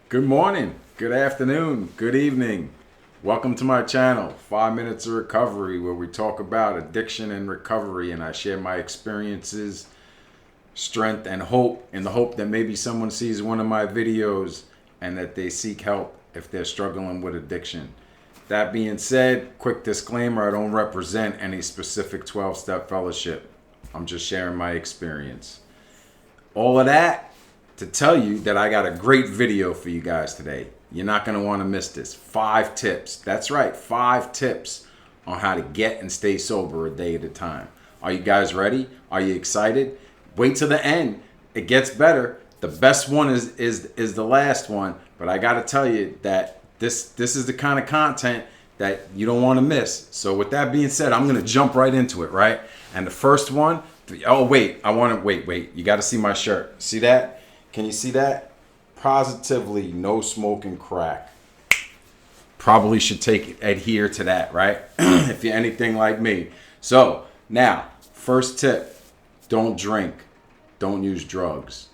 Good morning, good afternoon, good evening. Welcome to my channel, 5 Minutes of Recovery, where we talk about addiction and recovery, and I share my experiences, strength, and hope, in the hope that maybe someone sees one of my videos and that they seek help if they're struggling with addiction. That being said, quick disclaimer, I don't represent any specific 12-step fellowship. I'm just sharing my experience. All of that to tell you that I got a great video for you guys today. You're not going to want to miss this. 5 tips. That's right, 5 tips on how to get and stay sober a day at a time. Are you guys ready? Are you excited? Wait till the end. It gets better. The best one is the last one, but I got to tell you that this is the kind of content that you don't want to miss. So with that being said, I'm going to jump right into it, right? And the first one, oh wait, wait. You got to see my shirt. See that? Can you see that? Positively no smoking crack. Probably should adhere to that, right? If you're anything like me. So now, first tip, don't drink. Don't use drugs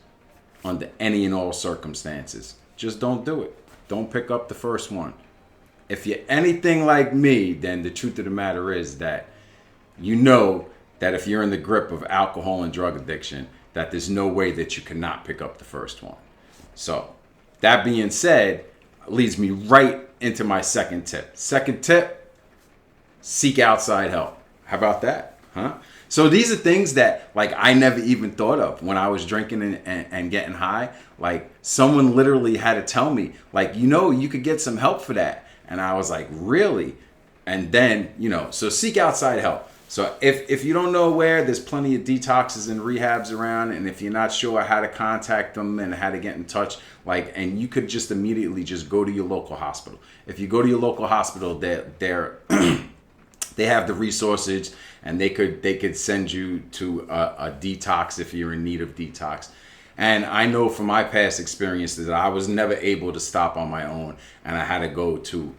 under any and all circumstances. Just don't do it. Don't pick up the first one. If you're anything like me, then the truth of the matter is that you know that if you're in the grip of alcohol and drug addiction, that there's no way that you cannot pick up the first one. So that being said, leads me right into my second tip. Second tip, seek outside help. How about that? Huh? So these are things that like I never even thought of when I was drinking and getting high. Like someone literally had to tell me, like, you could get some help for that. And I was like, really? And then, so seek outside help. So if you don't know where, there's plenty of detoxes and rehabs around, and if you're not sure how to contact them and how to get in touch, and you could just immediately just go to your local hospital. If you go to your local hospital, they're they have the resources, and they could send you to a detox if you're in need of detox. And I know from my past experiences that I was never able to stop on my own, and I had to go to,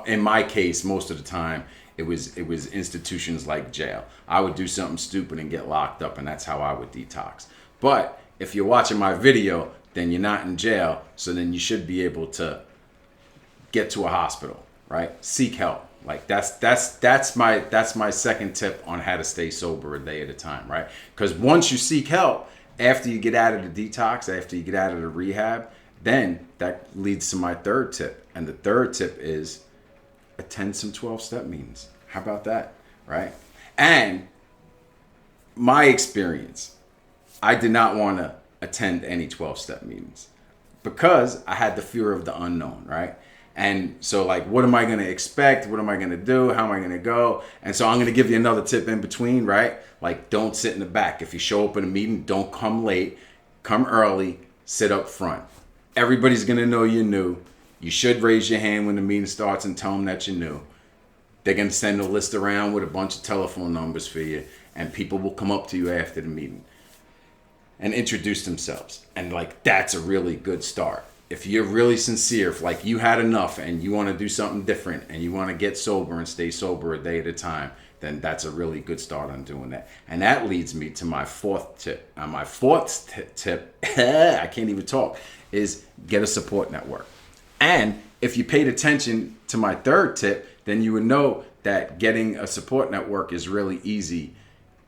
in my case, most of the time, it was institutions like jail. I would do something stupid and get locked up, and that's how I would detox. But if you're watching my video, then you're not in jail, so then you should be able to get to a hospital, right? Seek help. Like that's my second tip on how to stay sober a day at a time, right? Because once you seek help, after you get out of the detox, after you get out of the rehab, then that leads to my third tip. And the third tip is attend some 12-step meetings. How about that, right? And my experience, I did not want to attend any 12-step meetings because I had the fear of the unknown, right? And so what am I going to expect? What am I going to do? How am I going to go? And so I'm going to give you another tip in between, right? Don't sit in the back. If you show up in a meeting, don't come late. Come early. Sit up front. Everybody's going to know you're new. You should raise your hand when the meeting starts and tell them that you're new. They're going to send a list around with a bunch of telephone numbers for you, and people will come up to you after the meeting and introduce themselves. And that's a really good start. If you're really sincere, if you had enough and you want to do something different and you want to get sober and stay sober a day at a time, then that's a really good start on doing that. And that leads me to my fourth tip. My fourth tip, I can't even talk, is get a support network. And if you paid attention to my third tip, then you would know that getting a support network is really easy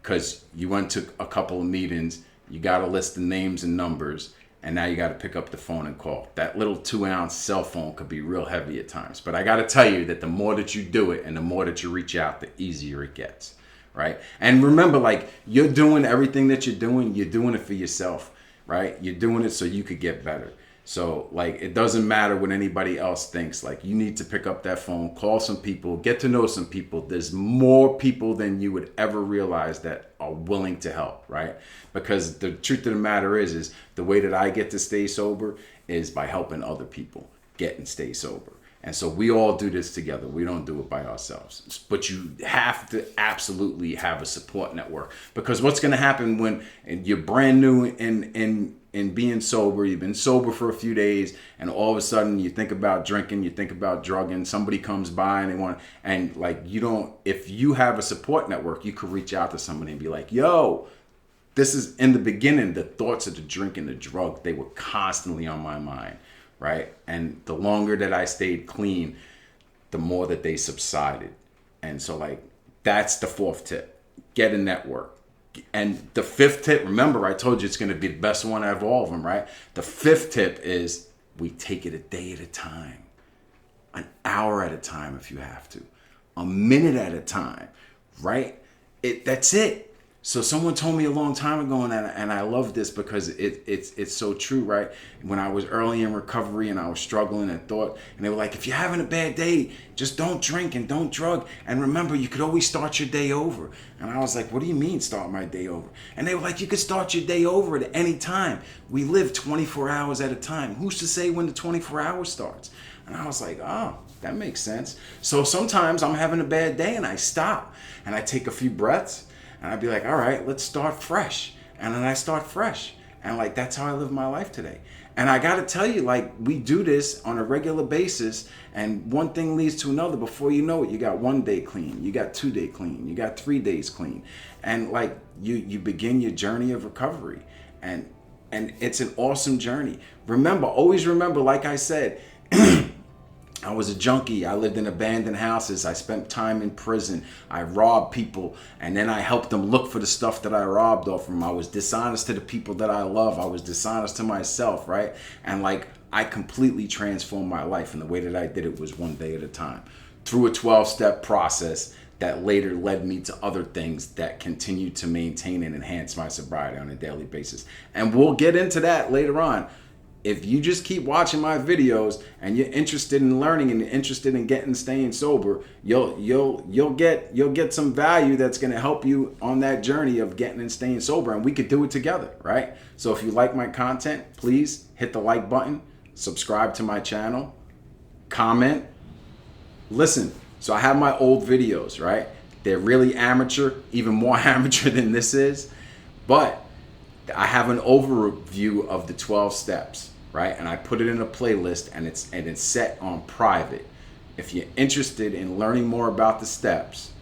because you went to a couple of meetings, you got a list of names and numbers, and now you got to pick up the phone and call. That little 2-ounce cell phone could be real heavy at times. But I got to tell you that the more that you do it and the more that you reach out, the easier it gets, right? And remember, you're doing everything that you're doing it for yourself, right? You're doing it so you could get better. So it doesn't matter what anybody else thinks. You need to pick up that phone, call some people, get to know some people. There's more people than you would ever realize that are willing to help, right? Because the truth of the matter is the way that I get to stay sober is by helping other people get and stay sober. And so we all do this together. We don't do it by ourselves. But you have to absolutely have a support network, because what's going to happen when you're brand new in being sober, you've been sober for a few days, and all of a sudden you think about drinking, you think about drugging, somebody comes by if you have a support network, you could reach out to somebody and be like, yo, this is in the beginning, the thoughts of the drink and the drug, they were constantly on my mind. right? And the longer that I stayed clean, the more that they subsided. And so like, that's the fourth tip. Get a network. And the fifth tip, remember I told you it's going to be the best one out of all of them, right? The fifth tip is we take it a day at a time, an hour at a time if you have to, a minute at a time, right? That's it. So someone told me a long time ago, and I love this because it's so true, right? When I was early in recovery and I was struggling and thought, and they were like, if you're having a bad day, just don't drink and don't drug. And remember, you could always start your day over. And I was like, what do you mean start my day over? And they were like, you could start your day over at any time. We live 24 hours at a time. Who's to say when the 24 hours starts? And I was like, oh, that makes sense. So sometimes I'm having a bad day and I stop and I take a few breaths. And I'd be like, all right, let's start fresh. And then I start fresh. And like, that's how I live my life today. And I got to tell you, like, we do this on a regular basis. And one thing leads to another. Before you know it, you got 1 day clean. You got 2 day clean. You got 3 days clean. And like, you begin your journey of recovery. And it's an awesome journey. Remember, always remember, like I said, I was a junkie. I lived in abandoned houses. I spent time in prison. I robbed people, and then I helped them look for the stuff that I robbed off from. I was dishonest to the people that I love. I was dishonest to myself, right? And like, I completely transformed my life, and the way that I did it was 1 day at a time through a 12-step process that later led me to other things that continue to maintain and enhance my sobriety on a daily basis. And we'll get into that later on. If you just keep watching my videos and you're interested in learning and you're interested in staying sober, you'll get some value that's going to help you on that journey of getting and staying sober, and we could do it together, right? So if you like my content, please hit the like button, subscribe to my channel, comment, listen. So I have my old videos, right? They're really amateur, even more amateur than this is, but I have an overview of the 12 steps, right? And I put it in a playlist, and it's set on private. If you're interested in learning more about the steps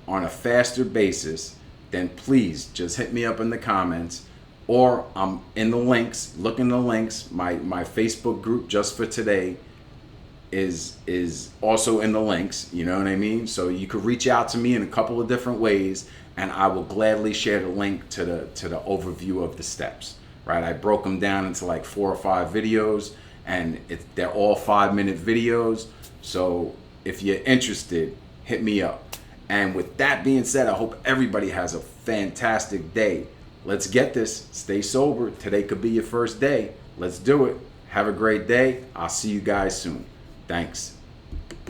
on a faster basis, then please just hit me up in the comments, or I'm in the links. Look in the links. My Facebook group just for today is also in the links, you know what I mean? So you could reach out to me in a couple of different ways, and I will gladly share the link to the overview of the steps, right? I broke them down into like 4 or 5 videos, and they're all 5-minute videos. So if you're interested, hit me up. And with that being said, I hope everybody has a fantastic day. Let's get this. Stay sober. Today could be your first day. Let's do it. Have a great day. I'll see you guys soon. Thanks.